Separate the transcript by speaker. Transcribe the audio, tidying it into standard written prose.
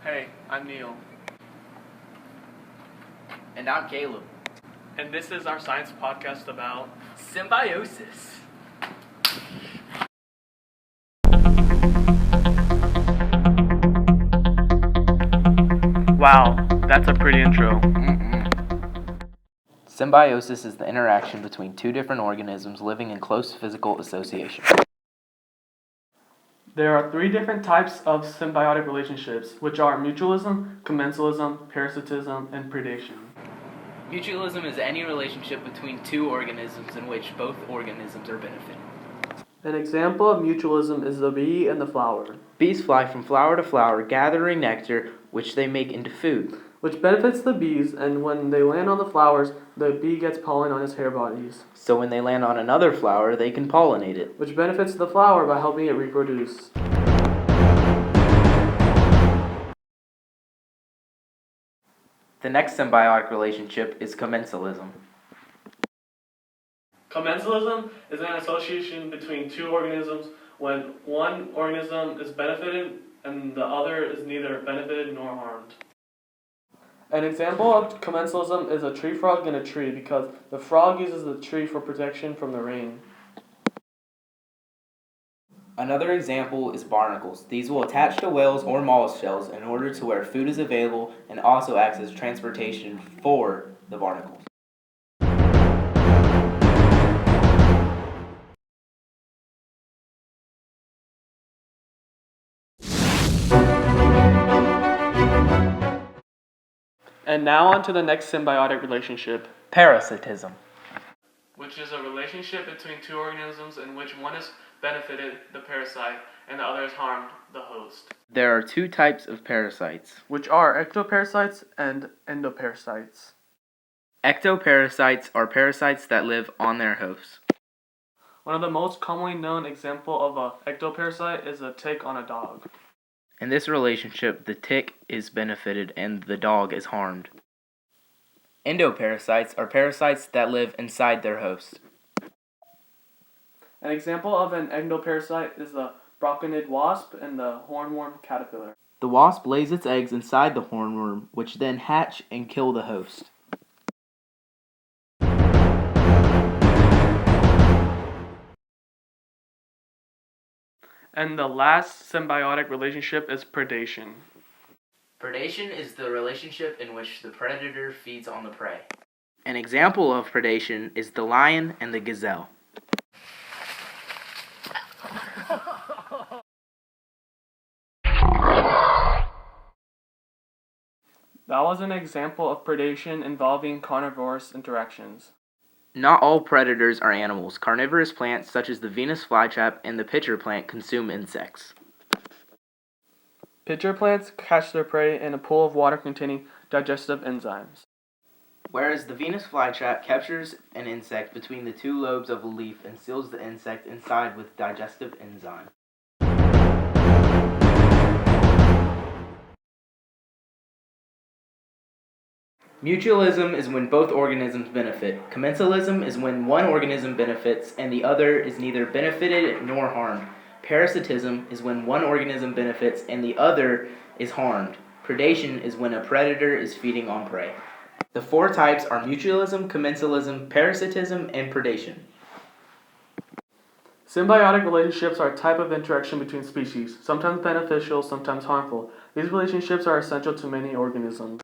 Speaker 1: Hey, I'm Neil,
Speaker 2: And I'm Caleb.
Speaker 1: and this is our science podcast about
Speaker 2: Symbiosis.
Speaker 1: Wow, that's a pretty intro.
Speaker 2: Symbiosis is the interaction between two different organisms living in close physical association.
Speaker 1: There are three different types of symbiotic relationships, which are mutualism, commensalism, parasitism, and predation.
Speaker 2: Mutualism is any relationship between two organisms in which both organisms are benefiting.
Speaker 1: An example of mutualism is the bee and the flower,
Speaker 2: Bees fly from flower to flower, gathering nectar, which they make into food.
Speaker 1: which benefits the bees, and when they land on the flowers, the bee gets pollen on its hair bodies,
Speaker 2: So when they land on another flower, they can pollinate it.
Speaker 1: which benefits the flower by helping it reproduce.
Speaker 2: The next symbiotic relationship is commensalism.
Speaker 1: Commensalism is an association between two organisms when one organism is benefited and the other is neither benefited nor harmed. An example of commensalism is a tree frog in a tree because the frog uses the tree for protection from the rain.
Speaker 2: Another example is barnacles. These will attach to whales or mollusk shells in order to where food is available and also acts as transportation for the barnacles.
Speaker 1: And now on to the next symbiotic relationship,
Speaker 2: Parasitism.
Speaker 1: which is a relationship between two organisms in which one is benefited, the parasite, and the other is harmed, the host,
Speaker 2: There are two types of parasites.
Speaker 1: which are ectoparasites and endoparasites.
Speaker 2: Ectoparasites are parasites that live on their hosts.
Speaker 1: One of the most commonly known example of a ectoparasite is a tick on a dog.
Speaker 2: In this relationship, the tick is benefited and the dog is harmed. Endoparasites are parasites that live inside their host.
Speaker 1: An example of an endoparasite is the brocconid wasp and the hornworm caterpillar.
Speaker 2: The wasp lays its eggs inside the hornworm, which then hatch and kill the host.
Speaker 1: And the last symbiotic relationship is predation.
Speaker 2: Predation is the relationship in which the predator feeds on the prey. An example of predation is the lion and the gazelle.
Speaker 1: That was an example of predation involving carnivorous interactions.
Speaker 2: Not all predators are animals. Carnivorous plants such as the Venus flytrap and the pitcher plant consume insects.
Speaker 1: Pitcher plants catch their prey in a pool of water containing digestive enzymes.
Speaker 2: Whereas the Venus flytrap captures an insect between the two lobes of a leaf and seals the insect inside with digestive enzyme. Mutualism is when both organisms benefit. Commensalism is when one organism benefits and the other is neither benefited nor harmed. Parasitism is when one organism benefits and the other is harmed. Predation is when a predator is feeding on prey. The four types are mutualism, commensalism, parasitism, and predation.
Speaker 1: Symbiotic relationships are a type of interaction between species, sometimes beneficial, sometimes harmful. These relationships are essential to many organisms.